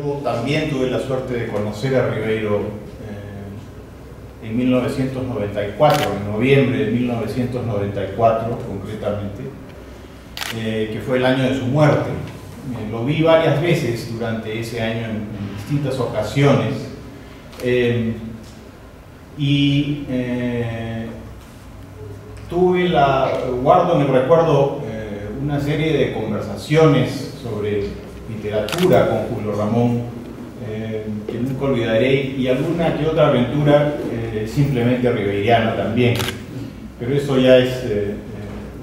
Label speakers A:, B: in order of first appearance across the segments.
A: Yo también tuve la suerte de conocer a Ribeiro en 1994, en noviembre de 1994 concretamente, que fue el año de su muerte. Lo vi varias veces durante ese año en distintas ocasiones guardo en el recuerdo una serie de conversaciones sobre literatura con Julio Ramón que nunca olvidaré, y alguna que otra aventura simplemente ribeiriana también, pero eso ya es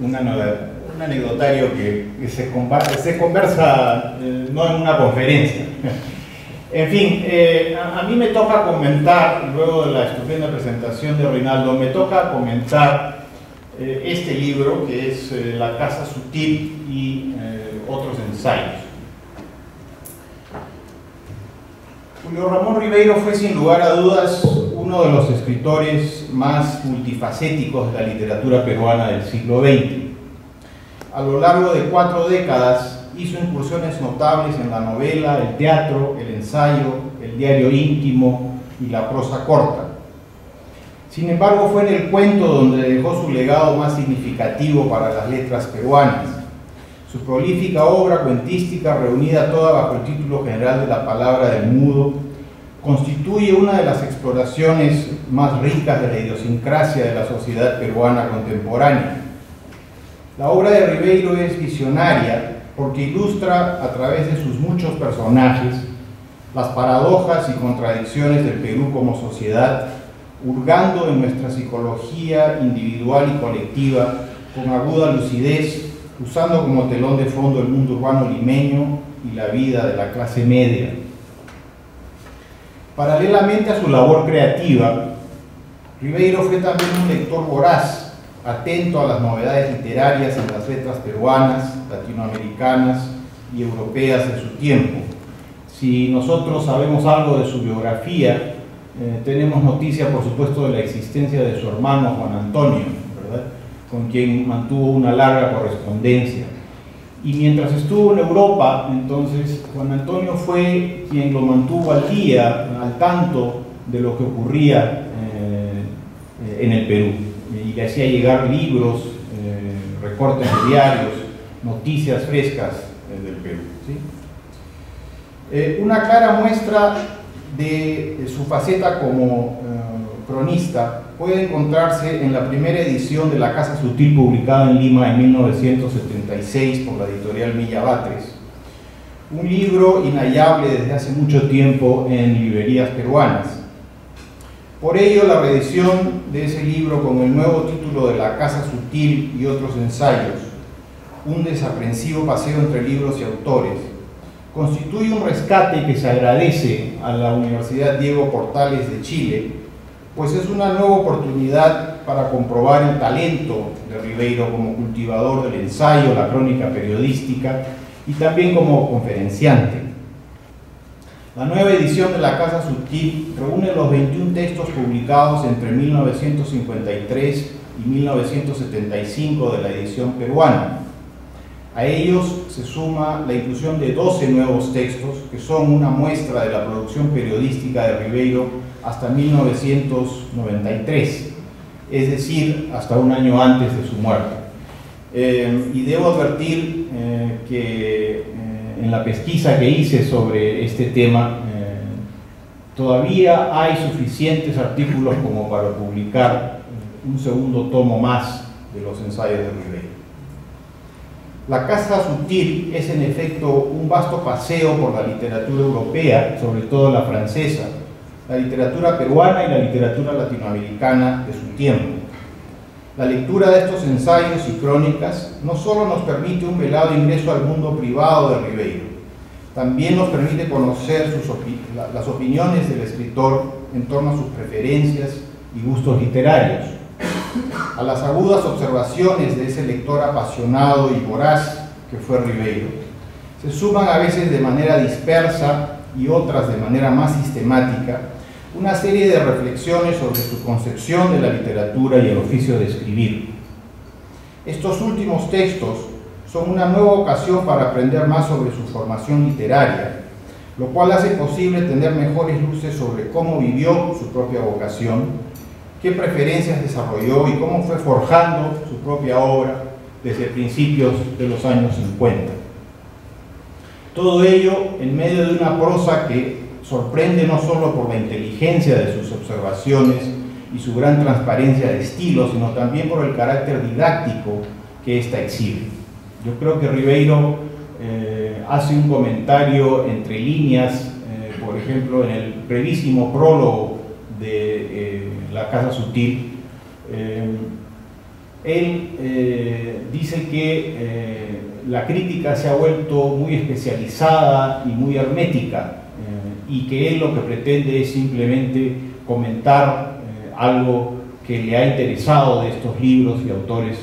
A: un anecdotario que se conversa no en una conferencia. En fin, a mí me toca comentar, luego de la estupenda presentación de Rinaldo, me toca comentar este libro que es La Casa Sutil y otros ensayos. Julio Ramón Ribeiro fue sin lugar a dudas uno de los escritores más multifacéticos de la literatura peruana del siglo XX. A lo largo de 4 décadas hizo incursiones notables en la novela, el teatro, el ensayo, el diario íntimo y la prosa corta. Sin embargo, fue en el cuento donde dejó su legado más significativo para las letras peruanas. Su prolífica obra cuentística, reunida toda bajo el título general de La Palabra del Mudo, constituye una de las exploraciones más ricas de la idiosincrasia de la sociedad peruana contemporánea. La obra de Ribeiro es visionaria porque ilustra a través de sus muchos personajes las paradojas y contradicciones del Perú como sociedad, hurgando en nuestra psicología individual y colectiva con aguda lucidez, usando como telón de fondo el mundo urbano limeño y la vida de la clase media. Paralelamente a su labor creativa, Ribeiro fue también un lector voraz, atento a las novedades literarias en las letras peruanas, latinoamericanas y europeas de su tiempo. Si nosotros sabemos algo de su biografía, tenemos noticia, por supuesto, de la existencia de su hermano Juan Antonio, ¿verdad?, con quien mantuvo una larga correspondencia. Y mientras estuvo en Europa, entonces, Juan Antonio fue quien lo mantuvo al día, al tanto de lo que ocurría en el Perú, y le hacía llegar libros, recortes de diarios, noticias frescas del Perú, ¿sí? Una clara muestra de su faceta como cronista puede encontrarse en la primera edición de La Casa Sutil, publicada en Lima en 1976 por la editorial Milla Batres, un libro inhallable desde hace mucho tiempo en librerías peruanas. Por ello, la reedición de ese libro con el nuevo título de La Casa Sutil y otros ensayos, un desaprensivo paseo entre libros y autores, constituye un rescate que se agradece a la Universidad Diego Portales de Chile, pues es una nueva oportunidad para comprobar el talento de Ribeiro como cultivador del ensayo, la crónica periodística y también como conferenciante. La nueva edición de La Casa Sutil reúne los 21 textos publicados entre 1953 y 1975 de la edición peruana. A ellos se suma la inclusión de 12 nuevos textos que son una muestra de la producción periodística de Ribeiro hasta 1993, es decir, hasta un año antes de su muerte. Y debo advertir que en la pesquisa que hice sobre este tema, todavía hay suficientes artículos como para publicar un segundo tomo más de los ensayos de Ribeiro. La Casa Sutil es en efecto un vasto paseo por la literatura europea, sobre todo la francesa, la literatura peruana y la literatura latinoamericana de su tiempo. La lectura de estos ensayos y crónicas no solo nos permite un velado ingreso al mundo privado de Ribeiro, también nos permite conocer las opiniones del escritor en torno a sus preferencias y gustos literarios. A las agudas observaciones de ese lector apasionado y voraz que fue Ribeiro, se suman a veces de manera dispersa y otras de manera más sistemática una serie de reflexiones sobre su concepción de la literatura y el oficio de escribir. Estos últimos textos son una nueva ocasión para aprender más sobre su formación literaria, lo cual hace posible tener mejores luces sobre cómo vivió su propia vocación, qué preferencias desarrolló y cómo fue forjando su propia obra desde principios de los años 50. Todo ello en medio de una prosa que sorprende no solo por la inteligencia de sus observaciones y su gran transparencia de estilo, sino también por el carácter didáctico que ésta exhibe. Yo creo que Ribeiro hace un comentario entre líneas, por ejemplo, en el brevísimo prólogo de La Casa Sutil. Él dice que la crítica se ha vuelto muy especializada y muy hermética, y que él lo que pretende es simplemente comentar algo que le ha interesado de estos libros y autores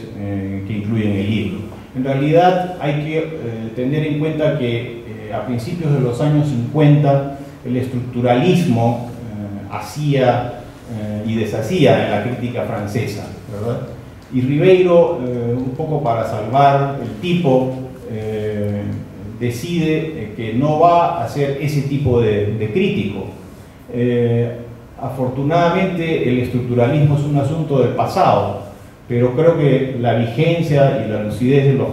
A: que incluyen el libro. En realidad hay que tener en cuenta que a principios de los años 50 el estructuralismo hacía y deshacía en la crítica francesa, ¿verdad? Y Ribeiro, un poco para salvar el tipo, decide que no va a ser ese tipo de crítico. Afortunadamente el estructuralismo es un asunto del pasado, pero creo que la vigencia y la lucidez de los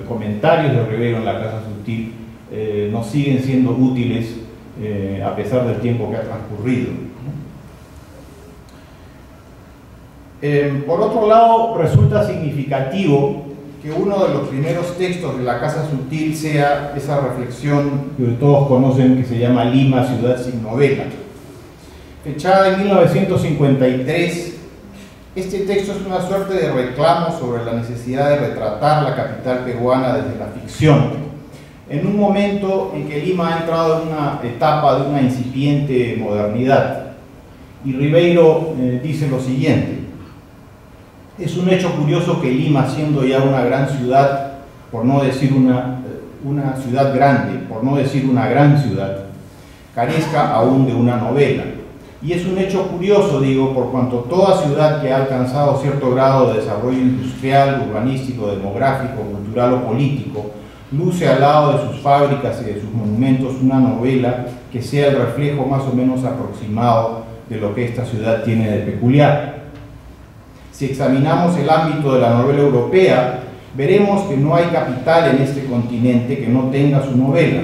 A: comentarios de Ribeiro en La Casa Sutil nos siguen siendo útiles a pesar del tiempo que ha transcurrido. Por otro lado, resulta significativo que uno de los primeros textos de La Casa Sutil sea esa reflexión que todos conocen, que se llama Lima, ciudad sin novela. Fechada en 1953, este texto es una suerte de reclamo sobre la necesidad de retratar la capital peruana desde la ficción, en un momento en que Lima ha entrado en una etapa de una incipiente modernidad. Y Ribeiro dice lo siguiente: es un hecho curioso que Lima, siendo ya una gran ciudad, por no decir una ciudad grande, por no decir una gran ciudad, carezca aún de una novela. Y es un hecho curioso, digo, por cuanto toda ciudad que ha alcanzado cierto grado de desarrollo industrial, urbanístico, demográfico, cultural o político, luce al lado de sus fábricas y de sus monumentos una novela que sea el reflejo más o menos aproximado de lo que esta ciudad tiene de peculiar. Si examinamos el ámbito de la novela europea, veremos que no hay capital en este continente que no tenga su novela.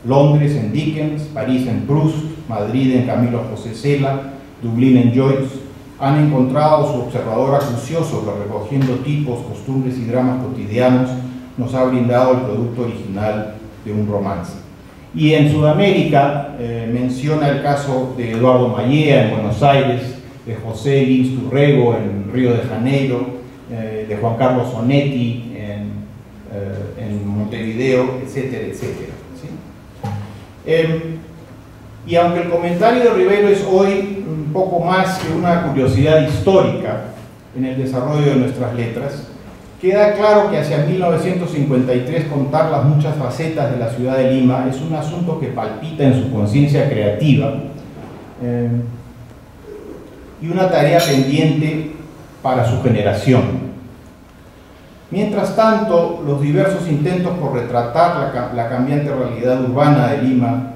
A: Londres en Dickens, París en Proust, Madrid en Camilo José Cela, Dublín en Joyce, han encontrado su observador acucioso que, recogiendo tipos, costumbres y dramas cotidianos, nos ha brindado el producto original de un romance. Y en Sudamérica menciona el caso de Eduardo Mallea en Buenos Aires, de José Lins Turrego en Río de Janeiro, de Juan Carlos Onetti en Montevideo, etcétera, etcétera. ¿Sí? Y aunque el comentario de Ribeiro es hoy un poco más que una curiosidad histórica en el desarrollo de nuestras letras, queda claro que hacia 1953 contar las muchas facetas de la ciudad de Lima es un asunto que palpita en su conciencia creativa y una tarea pendiente para su generación. Mientras tanto, los diversos intentos por retratar la cambiante realidad urbana de Lima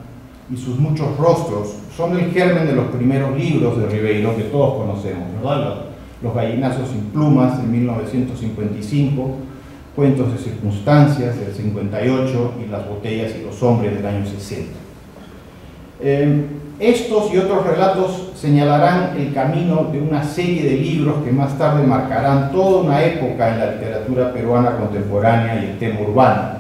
A: y sus muchos rostros son el germen de los primeros libros de Ribeiro que todos conocemos, ¿verdad? Los gallinazos sin plumas, de 1955, Cuentos de circunstancias, del 58, y Las botellas y los hombres, del año 60. Estos y otros relatos señalarán el camino de una serie de libros que más tarde marcarán toda una época en la literatura peruana contemporánea y el tema urbano.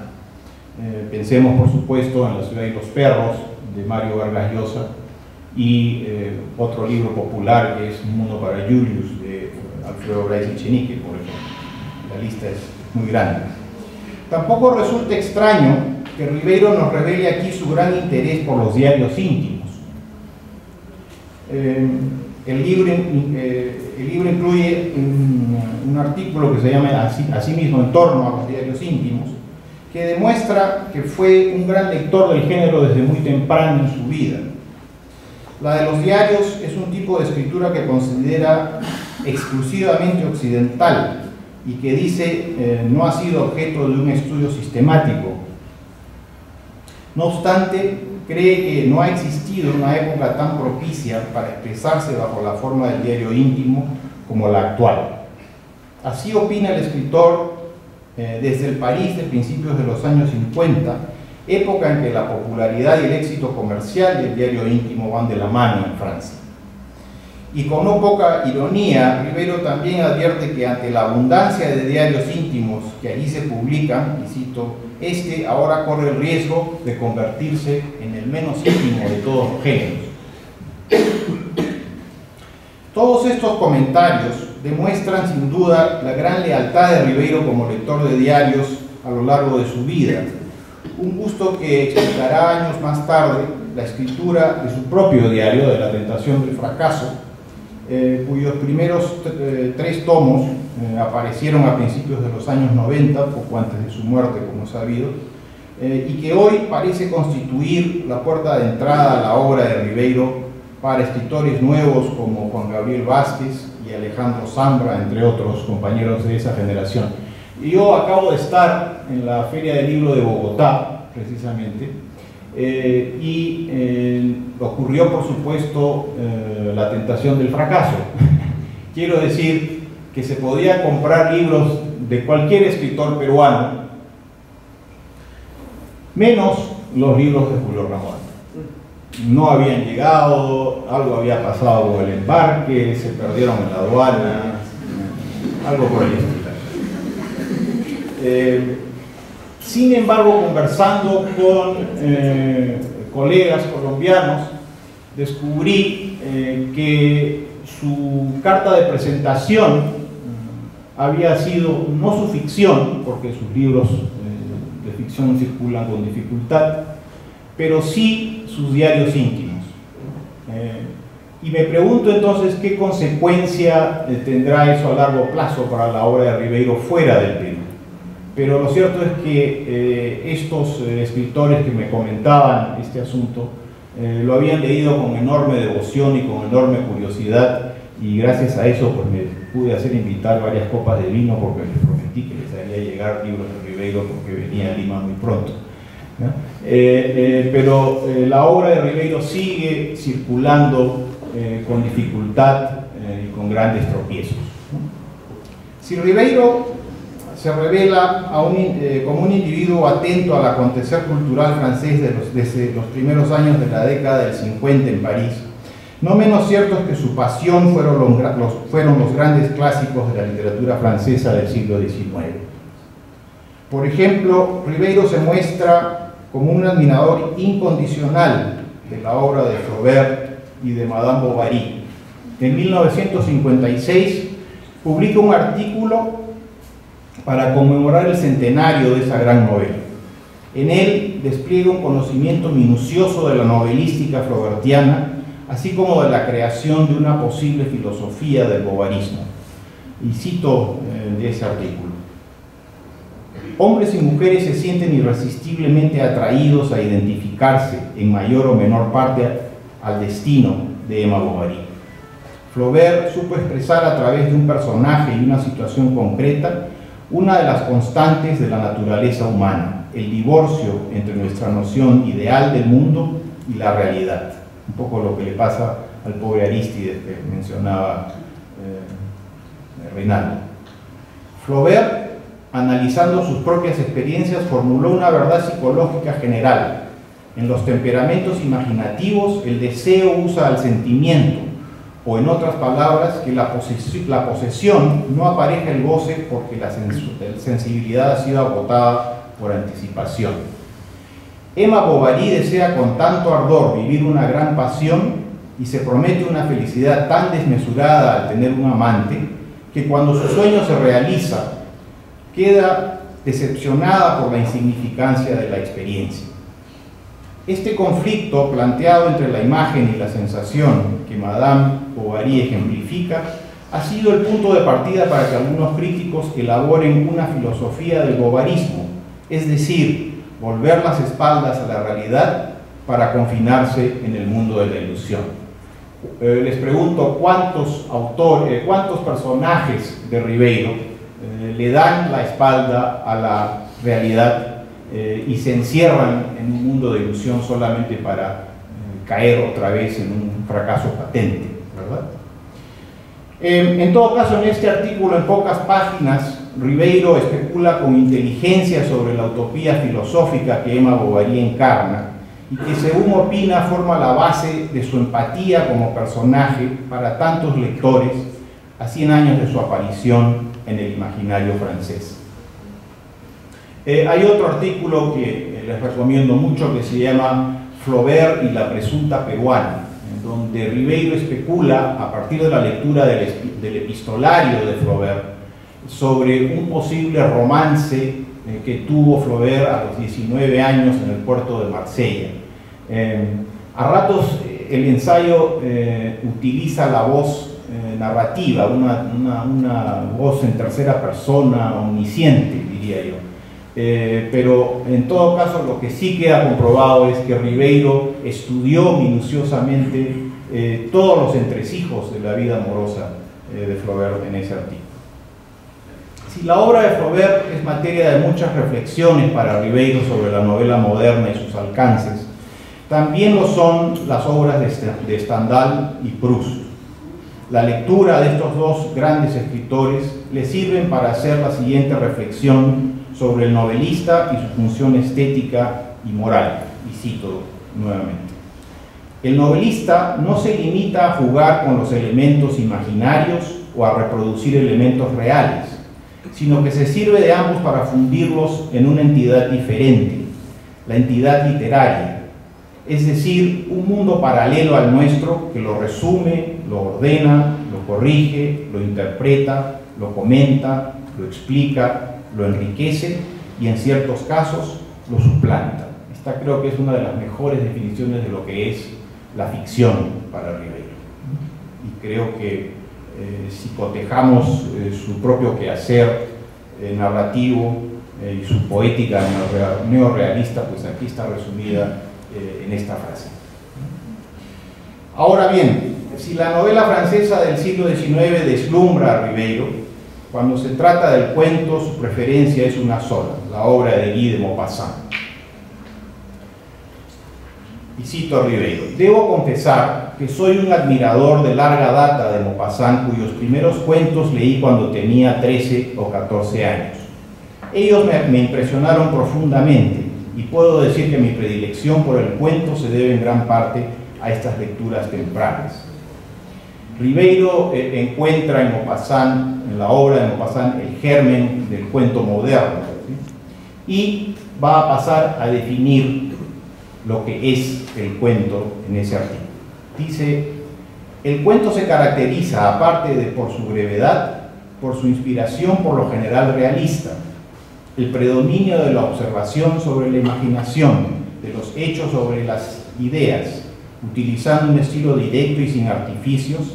A: Pensemos, por supuesto, en La ciudad y los perros, de Mario Vargas Llosa, y otro libro popular que es Un mundo para Julius, de Alfredo Bryce Echenique, por ejemplo. La lista es muy grande. Tampoco resulta extraño que Ribeiro nos revele aquí su gran interés por los diarios íntimos. El libro incluye un artículo que se llama así mismo En torno a los diarios íntimos, que demuestra que fue un gran lector del género desde muy temprano en su vida. La de los diarios es un tipo de escritura que considera exclusivamente occidental y que dice no ha sido objeto de un estudio sistemático. No obstante, cree que no ha existido una época tan propicia para expresarse bajo la forma del diario íntimo como la actual. Así opina el escritor desde el París de principios de los años 50, época en que la popularidad y el éxito comercial del diario íntimo van de la mano en Francia. Y con no poca ironía, Ribeiro también advierte que ante la abundancia de diarios íntimos que allí se publican, y cito, este ahora corre el riesgo de convertirse en el menos íntimo de todos los géneros. Todos estos comentarios demuestran sin duda la gran lealtad de Ribeiro como lector de diarios a lo largo de su vida, un gusto que explicará años más tarde la escritura de su propio diario, de La tentación del fracaso, cuyos primeros 3 tomos aparecieron a principios de los años 90, poco antes de su muerte, como es sabido, y que hoy parece constituir la puerta de entrada a la obra de Ribeiro para escritores nuevos como Juan Gabriel Vázquez y Alejandro Zambra, entre otros compañeros de esa generación. Y yo acabo de estar en la Feria del Libro de Bogotá, precisamente, ocurrió, por supuesto, la tentación del fracaso. Quiero decir que se podía comprar libros de cualquier escritor peruano, menos los libros de Julio Ramón. No habían llegado, algo había pasado con el embarque, se perdieron en la aduana, algo por el estilo. Sin embargo, conversando con colegas colombianos, descubrí que su carta de presentación había sido no su ficción, porque sus libros de ficción circulan con dificultad, pero sí sus diarios íntimos. Y me pregunto entonces qué consecuencia tendrá eso a largo plazo para la obra de Ribeiro fuera del Perú. Pero lo cierto es que estos escritores que me comentaban este asunto lo habían leído con enorme devoción y con enorme curiosidad, y gracias a eso pues me pude hacer invitar varias copas de vino, porque les prometí que les haría llegar libros de Ribeiro porque venía a Lima muy pronto, ¿no? Pero la obra de Ribeiro sigue circulando con dificultad y con grandes tropiezos, ¿no? Si Ribeiro se revela como un individuo atento al acontecer cultural francés desde los primeros años de la década del 50 en París, no menos cierto es que su pasión fueron los grandes clásicos de la literatura francesa del siglo XIX. Por ejemplo, Ribeiro se muestra como un admirador incondicional de la obra de Flaubert y de Madame Bovary. En 1956 publica un artículo para conmemorar el centenario de esa gran novela. En él despliega un conocimiento minucioso de la novelística flaubertiana, así como de la creación de una posible filosofía del bovarismo. Y cito de ese artículo: hombres y mujeres se sienten irresistiblemente atraídos a identificarse en mayor o menor parte al destino de Emma Bovary. Flaubert supo expresar a través de un personaje y una situación concreta una de las constantes de la naturaleza humana, el divorcio entre nuestra noción ideal del mundo y la realidad. Un poco lo que le pasa al pobre Arístides que mencionaba Reinaldo. Flaubert, analizando sus propias experiencias, formuló una verdad psicológica general. En los temperamentos imaginativos, el deseo usa al sentimiento, o en otras palabras, que la posesión no apareja el goce porque la sensibilidad ha sido agotada por anticipación. Emma Bovary desea con tanto ardor vivir una gran pasión y se promete una felicidad tan desmesurada al tener un amante que cuando su sueño se realiza queda decepcionada por la insignificancia de la experiencia. Este conflicto planteado entre la imagen y la sensación que Madame Bovary ejemplifica ha sido el punto de partida para que algunos críticos elaboren una filosofía del bovarismo, es decir, volver las espaldas a la realidad para confinarse en el mundo de la ilusión. Les pregunto cuántos personajes de Ribeiro le dan la espalda a la realidad y se encierran en un mundo de ilusión solamente para caer otra vez en un fracaso patente, ¿verdad? En todo caso, en este artículo, en pocas páginas, Ribeiro especula con inteligencia sobre la utopía filosófica que Emma Bovary encarna y que, según opina, forma la base de su empatía como personaje para tantos lectores a 100 años de su aparición en el imaginario francés. Hay otro artículo que les recomiendo mucho que se llama Flaubert y la presunta peruana, en donde Ribeiro especula, a partir de la lectura del epistolario de Flaubert, sobre un posible romance que tuvo Flaubert a los 19 años en el puerto de Marsella. A ratos el ensayo utiliza la voz narrativa, una voz en tercera persona, omnisciente, diría yo. Pero en todo caso lo que sí queda comprobado es que Ribeiro estudió minuciosamente todos los entresijos de la vida amorosa de Flaubert en ese artículo. Si la obra de Flaubert es materia de muchas reflexiones para Ribeiro sobre la novela moderna y sus alcances, también lo son las obras de Stendhal y Proust. La lectura de estos dos grandes escritores le sirven para hacer la siguiente reflexión sobre el novelista y su función estética y moral, y cito nuevamente. El novelista no se limita a jugar con los elementos imaginarios o a reproducir elementos reales, sino que se sirve de ambos para fundirlos en una entidad diferente, la entidad literaria, es decir, un mundo paralelo al nuestro que lo resume, lo ordena, lo corrige, lo interpreta, lo comenta, lo explica, lo enriquece y en ciertos casos lo suplanta. Esta creo que es una de las mejores definiciones de lo que es la ficción para Ribeiro. Y creo que si cotejamos su propio quehacer narrativo y su poética neorrealista, pues aquí está resumida en esta frase. Ahora bien, si la novela francesa del siglo XIX deslumbra a Ribeiro, cuando se trata del cuento, su preferencia es una sola, la obra de Guy de Maupassant. Y cito a Ribeiro: debo confesar que soy un admirador de larga data de Maupassant, cuyos primeros cuentos leí cuando tenía 13 o 14 años. Ellos me impresionaron profundamente y puedo decir que mi predilección por el cuento se debe en gran parte a estas lecturas tempranas. Ribeiro encuentra en Maupassant, en la obra de Maupassant, el germen del cuento moderno, ¿sí? Y va a pasar a definir lo que es el cuento en ese artículo. Dice: el cuento se caracteriza, aparte de por su brevedad, por su inspiración por lo general realista, el predominio de la observación sobre la imaginación, de los hechos sobre las ideas, utilizando un estilo directo y sin artificios,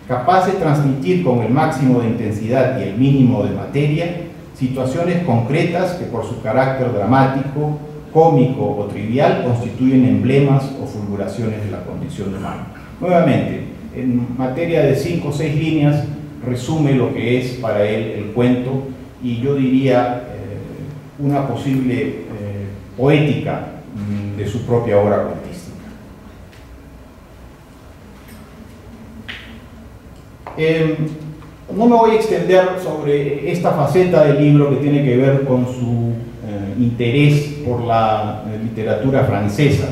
A: capaz de transmitir con el máximo de intensidad y el mínimo de materia situaciones concretas que por su carácter dramático, cómico o trivial constituyen emblemas o fulguraciones de la condición humana. Nuevamente, en materia de 5 o 6 líneas, resume lo que es para él el cuento y yo diría una posible poética de su propia obra cuentística. No me voy a extender sobre esta faceta del libro que tiene que ver con su interés por la literatura francesa.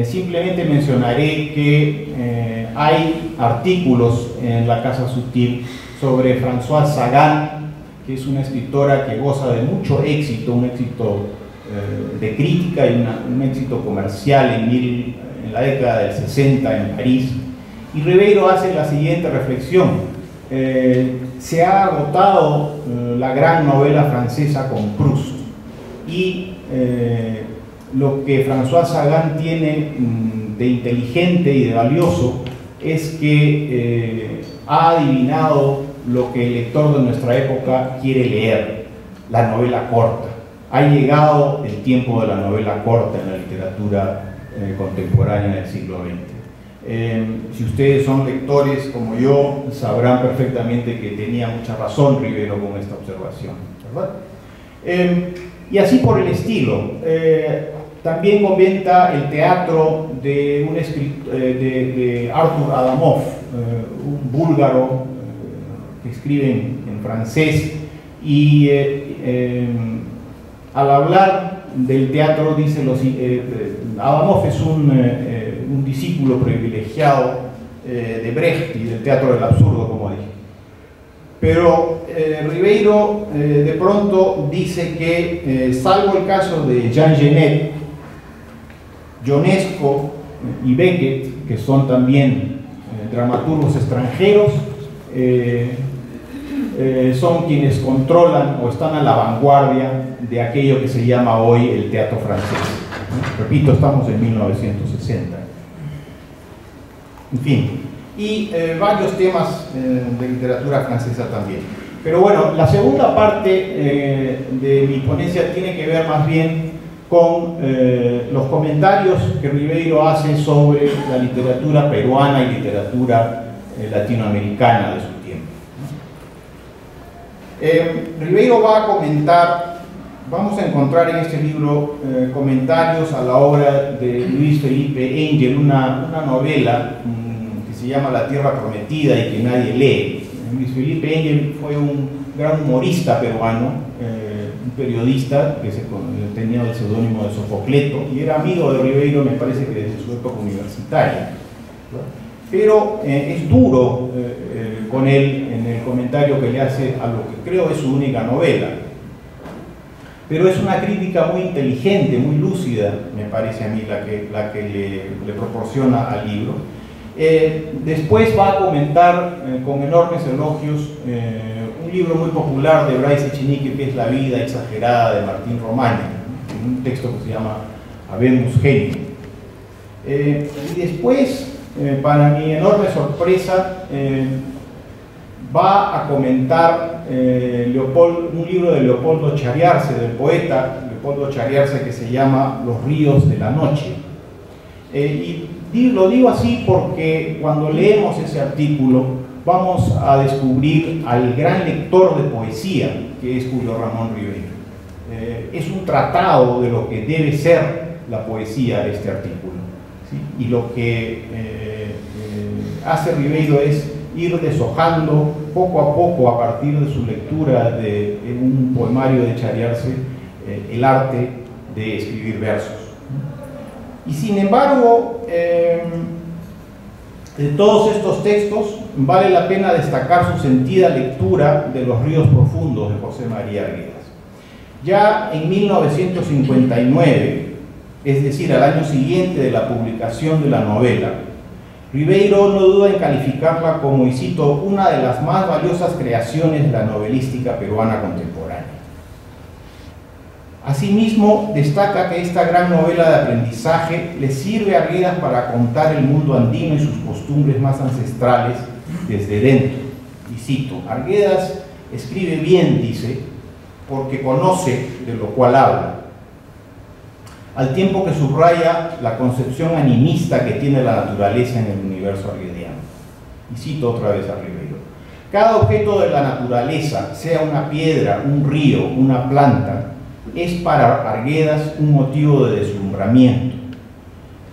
A: Simplemente mencionaré que hay artículos en la Casa Sutil sobre Françoise Sagan, que es una escritora que goza de mucho éxito, un éxito de crítica y un éxito comercial en la década del 60 en París. Y Ribeiro hace la siguiente reflexión: se ha agotado la gran novela francesa con Proust y lo que Françoise Sagan tiene de inteligente y de valioso es que ha adivinado lo que el lector de nuestra época quiere leer, la novela corta. Ha llegado el tiempo de la novela corta en la literatura contemporánea del siglo XX. Si ustedes son lectores como yo, sabrán perfectamente que tenía mucha razón Ribeiro con esta observación, ¿verdad? y así por el estilo. También comenta el teatro de, de Artur Adamov, un búlgaro que escribe en francés, y al hablar del teatro dice Adamov es un discípulo privilegiado de Brecht y del teatro del absurdo, como dije. Pero Ribeiro de pronto dice que, salvo el caso de Jean Genet, Ionesco y Beckett, que son también dramaturgos extranjeros, son quienes controlan o están a la vanguardia de aquello que se llama hoy el teatro francés. Repito, estamos en 1960. En fin, y varios temas de literatura francesa también. Pero bueno, la segunda parte de mi ponencia tiene que ver más bien con los comentarios que Ribeiro hace sobre la literatura peruana y literatura latinoamericana de su tiempo. Ribeiro va a comentar, vamos a encontrar en este libro comentarios a la obra de Luis Felipe Engel, una novela que se llama La Tierra Prometida y que nadie lee. Luis Felipe Engel fue un gran humorista peruano, un periodista que tenía el seudónimo de Sofocleto y era amigo de Ribeiro, me parece que desde su época universitaria, ¿no? Pero es duro con él en el comentario que le hace a lo que creo es su única novela, pero es una crítica muy inteligente, muy lúcida, me parece a mí, la que le proporciona al libro. Después va a comentar con enormes elogios un libro muy popular de Bryce Echenique, que es La vida exagerada de Martín Romaña, un texto que se llama Habemus Genio. Y después, para mi enorme sorpresa, va a comentar un libro de Leopoldo Chariarce, del poeta Leopoldo Chariarce, que se llama Los ríos de la noche. Y lo digo así porque cuando leemos ese artículo vamos a descubrir al gran lector de poesía que es Julio Ramón Ribeiro. Es un tratado de lo que debe ser la poesía de este artículo, ¿sí? Y lo que hace Ribeiro es ir deshojando poco a poco, a partir de su lectura de un poemario de Chariarce, el arte de escribir versos. Y sin embargo, de todos estos textos vale la pena destacar su sentida lectura de Los ríos profundos de José María Arguedas. Ya en 1959, es decir, al año siguiente de la publicación de la novela, Ribeiro no duda en calificarla como, y cito, una de las más valiosas creaciones de la novelística peruana contemporánea. Asimismo, destaca que esta gran novela de aprendizaje le sirve a Arguedas para contar el mundo andino y sus costumbres más ancestrales desde dentro. Y cito, Arguedas escribe bien, dice, porque conoce de lo cual habla, al tiempo que subraya la concepción animista que tiene la naturaleza en el universo arguediano. Y cito otra vez a Ribeiro. Cada objeto de la naturaleza, sea una piedra, un río, una planta, es para Arguedas un motivo de deslumbramiento.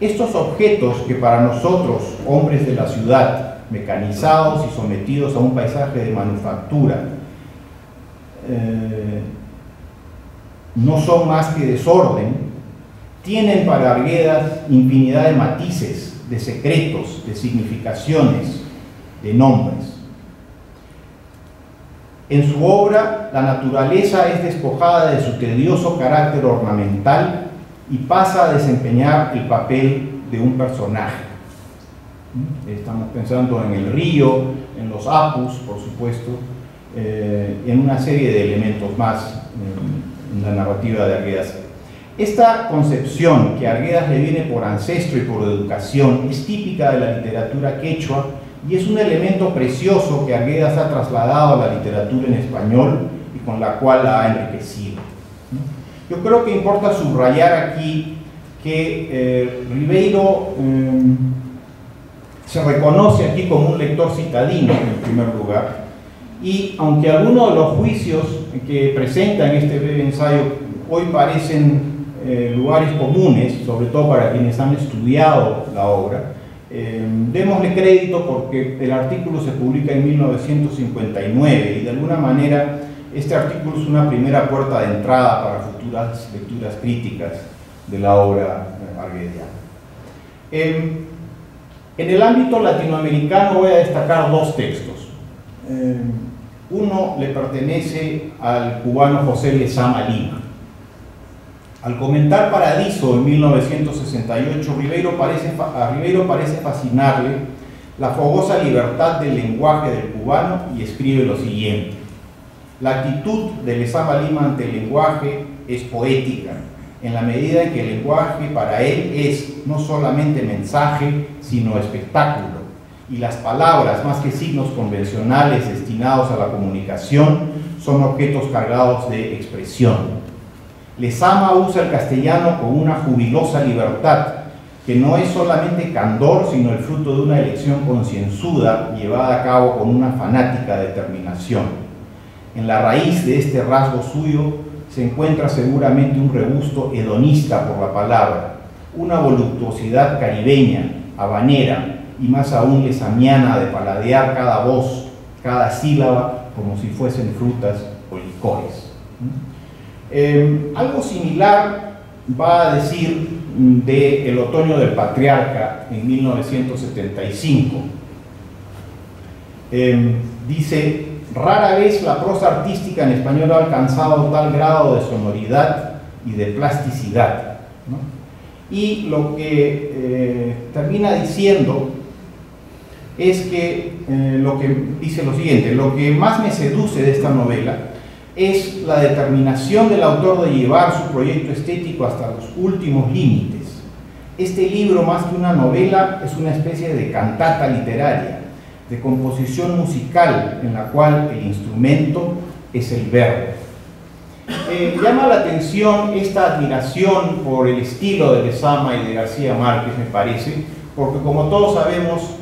A: Estos objetos que para nosotros, hombres de la ciudad, mecanizados y sometidos a un paisaje de manufactura, no son más que desorden, tienen para Arguedas infinidad de matices, de secretos, de significaciones, de nombres. En su obra, la naturaleza es despojada de su tedioso carácter ornamental y pasa a desempeñar el papel de un personaje. Estamos pensando en el río, en los apus, por supuesto, en una serie de elementos más en la narrativa de Arguedas. Esta concepción que a Arguedas le viene por ancestro y por educación es típica de la literatura quechua y es un elemento precioso que Arguedas ha trasladado a la literatura en español y con la cual la ha enriquecido. Yo creo que importa subrayar aquí que Ribeiro se reconoce aquí como un lector citadino en primer lugar, y aunque algunos de los juicios que presenta en este breve ensayo hoy parecen lugares comunes, sobre todo para quienes han estudiado la obra. Démosle crédito porque el artículo se publica en 1959 y de alguna manera este artículo es una primera puerta de entrada para futuras lecturas críticas de la obra arguediana. En el ámbito latinoamericano voy a destacar dos textos. Uno le pertenece al cubano José Lezama Lima. Al comentar Paradiso en 1968, a Ribeiro parece fascinarle la fogosa libertad del lenguaje del cubano y escribe lo siguiente: la actitud de Lezama Lima ante el lenguaje es poética, en la medida en que el lenguaje para él es no solamente mensaje, sino espectáculo, y las palabras, más que signos convencionales destinados a la comunicación, son objetos cargados de expresión. Lezama usa el castellano con una jubilosa libertad, que no es solamente candor, sino el fruto de una elección concienzuda llevada a cabo con una fanática determinación. En la raíz de este rasgo suyo se encuentra seguramente un regusto hedonista por la palabra, una voluptuosidad caribeña, habanera y más aún lezamiana de paladear cada voz, cada sílaba, como si fuesen frutas o licores. Algo similar va a decir de El otoño del patriarca en 1975. Dice: rara vez la prosa artística en español ha alcanzado tal grado de sonoridad y de plasticidad, ¿no? Y lo que termina diciendo es que, dice lo siguiente: lo que más me seduce de esta novela es la determinación del autor de llevar su proyecto estético hasta los últimos límites. Este libro, más que una novela, es una especie de cantata literaria, de composición musical en la cual el instrumento es el verbo. Llama la atención esta admiración por el estilo de Lezama y de García Márquez, me parece, porque como todos sabemos,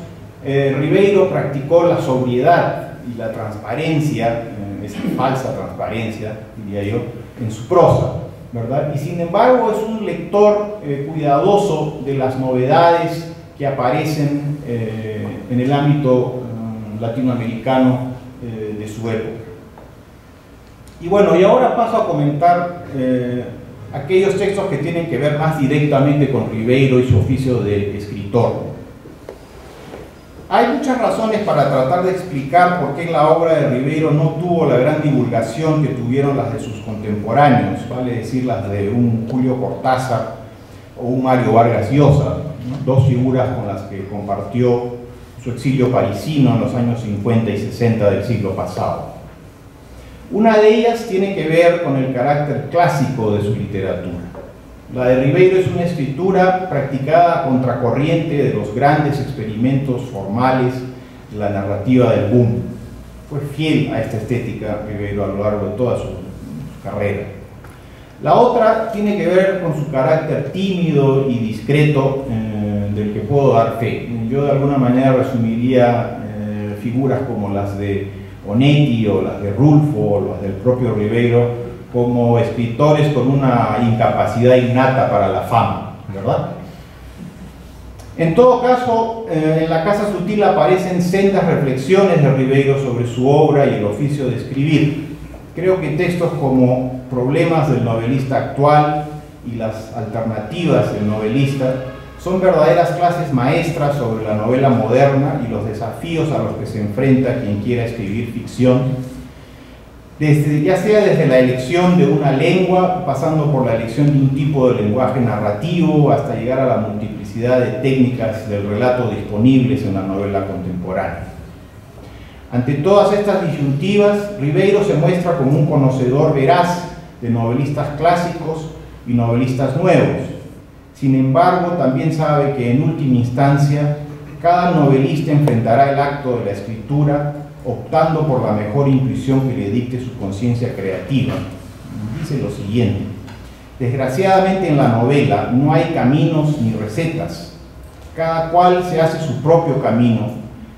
A: Ribeiro practicó la sobriedad y la transparencia, esa falsa transparencia, diría yo, en su prosa, ¿verdad? Y sin embargo es un lector cuidadoso de las novedades que aparecen en el ámbito latinoamericano de su época. Y bueno, y ahora paso a comentar aquellos textos que tienen que ver más directamente con Ribeiro y su oficio de escritor. Hay muchas razones para tratar de explicar por qué la obra de Ribeiro no tuvo la gran divulgación que tuvieron las de sus contemporáneos, vale decir las de un Julio Cortázar o un Mario Vargas Llosa, ¿no? Dos figuras con las que compartió su exilio parisino en los años 50 y 60 del siglo pasado. Una de ellas tiene que ver con el carácter clásico de su literatura. La de Ribeiro es una escritura practicada a contracorriente de los grandes experimentos formales de la narrativa del boom. Fue fiel a esta estética Ribeiro a lo largo de toda su carrera. La otra tiene que ver con su carácter tímido y discreto, del que puedo dar fe. Yo de alguna manera resumiría figuras como las de Onetti o las de Rulfo o las del propio Ribeiro como escritores con una incapacidad innata para la fama, ¿verdad? En todo caso, en La Casa Sutil aparecen sendas reflexiones de Ribeiro sobre su obra y el oficio de escribir. Creo que textos como Problemas del novelista actual y Las alternativas del novelista son verdaderas clases maestras sobre la novela moderna y los desafíos a los que se enfrenta quien quiera escribir ficción, ya sea desde la elección de una lengua, pasando por la elección de un tipo de lenguaje narrativo, hasta llegar a la multiplicidad de técnicas del relato disponibles en la novela contemporánea. Ante todas estas disyuntivas, Ribeiro se muestra como un conocedor veraz de novelistas clásicos y novelistas nuevos. Sin embargo, también sabe que en última instancia, cada novelista enfrentará el acto de la escritura optando por la mejor intuición que le dicte su conciencia creativa. Dice lo siguiente: desgraciadamente en la novela no hay caminos ni recetas. Cada cual se hace su propio camino,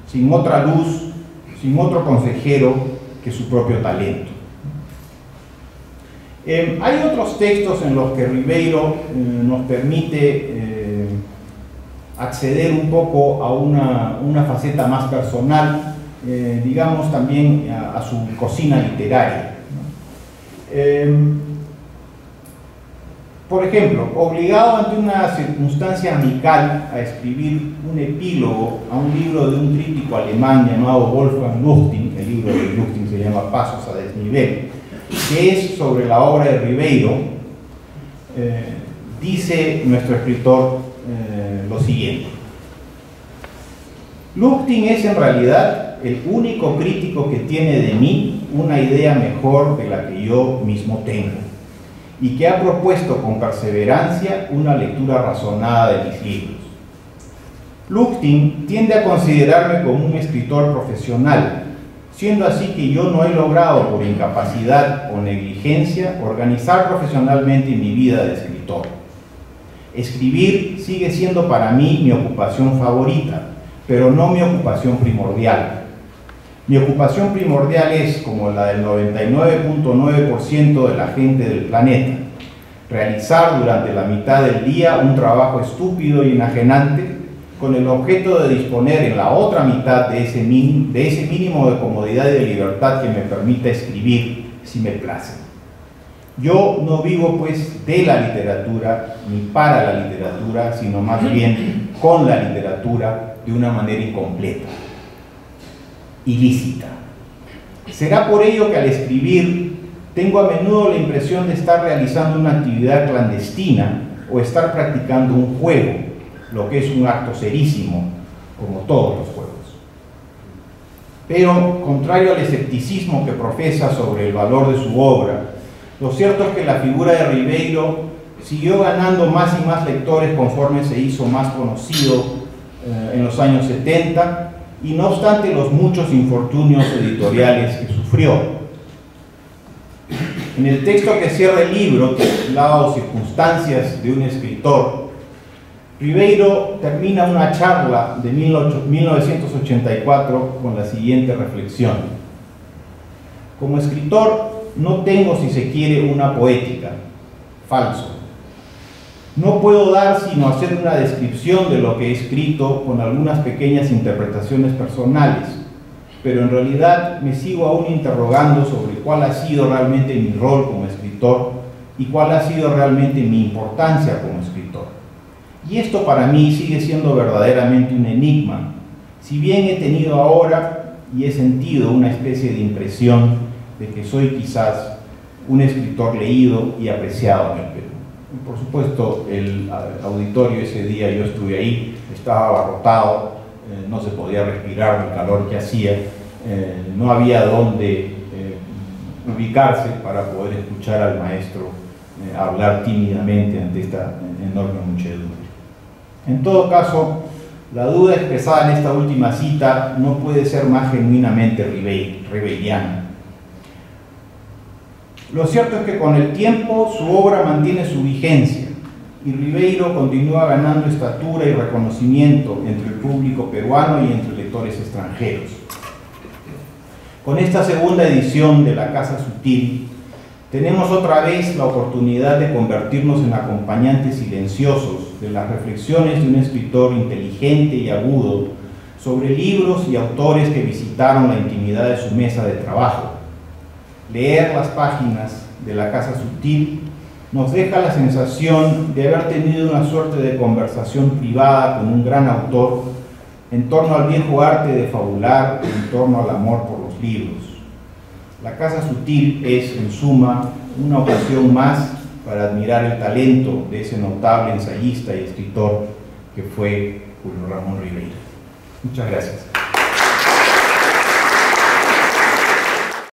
A: sin otra luz, sin otro consejero que su propio talento. Hay otros textos en los que Ribeiro nos permite acceder un poco a una faceta más personal, digamos también a su cocina literaria, ¿no? Por ejemplo, obligado ante una circunstancia amical a escribir un epílogo a un libro de un crítico alemán llamado Wolfgang Luchting, el libro de Luchting se llama Pasos a desnivel, que es sobre la obra de Ribeiro, dice nuestro escritor lo siguiente: Luchting es en realidad el único crítico que tiene de mí una idea mejor de la que yo mismo tengo, y que ha propuesto con perseverancia una lectura razonada de mis libros. Luchting tiende a considerarme como un escritor profesional, siendo así que yo no he logrado, por incapacidad o negligencia, organizar profesionalmente mi vida de escritor. Escribir sigue siendo para mí mi ocupación favorita, pero no mi ocupación primordial. Mi ocupación primordial es, como la del 99.9% de la gente del planeta, realizar durante la mitad del día un trabajo estúpido y enajenante con el objeto de disponer en la otra mitad de ese mínimo de comodidad y de libertad que me permita escribir si me place. Yo no vivo pues de la literatura ni para la literatura, sino más bien con la literatura de una manera incompleta, ilícita. Será por ello que al escribir tengo a menudo la impresión de estar realizando una actividad clandestina o estar practicando un juego, lo que es un acto serísimo, como todos los juegos. Pero, contrario al escepticismo que profesa sobre el valor de su obra, lo cierto es que la figura de Ribeiro siguió ganando más y más lectores conforme se hizo más conocido en los años 70, y no obstante los muchos infortunios editoriales que sufrió. En el texto que cierra el libro, titulado Circunstancias de un escritor, Ribeiro termina una charla de 1984 con la siguiente reflexión: como escritor no tengo, si se quiere, una poética. Falso. No puedo dar sino hacer una descripción de lo que he escrito con algunas pequeñas interpretaciones personales, pero en realidad me sigo aún interrogando sobre cuál ha sido realmente mi rol como escritor y cuál ha sido realmente mi importancia como escritor. Y esto para mí sigue siendo verdaderamente un enigma, si bien he tenido ahora y he sentido una especie de impresión de que soy quizás un escritor leído y apreciado en el Perú. Por supuesto, el auditorio ese día, yo estuve ahí, estaba abarrotado, no se podía respirar el calor que hacía, no había dónde ubicarse para poder escuchar al maestro hablar tímidamente ante esta enorme muchedumbre. En todo caso, la duda expresada en esta última cita no puede ser más genuinamente ribeiriana. Lo cierto es que con el tiempo su obra mantiene su vigencia y Ribeiro continúa ganando estatura y reconocimiento entre el público peruano y entre lectores extranjeros. Con esta segunda edición de La Casa Sutil, tenemos otra vez la oportunidad de convertirnos en acompañantes silenciosos de las reflexiones de un escritor inteligente y agudo sobre libros y autores que visitaron la intimidad de su mesa de trabajo. Leer las páginas de La Casa Sutil nos deja la sensación de haber tenido una suerte de conversación privada con un gran autor en torno al viejo arte de fabular, en torno al amor por los libros. La Casa Sutil es, en suma, una ocasión más para admirar el talento de ese notable ensayista y escritor que fue Julio Ramón Ribeiro. Muchas gracias.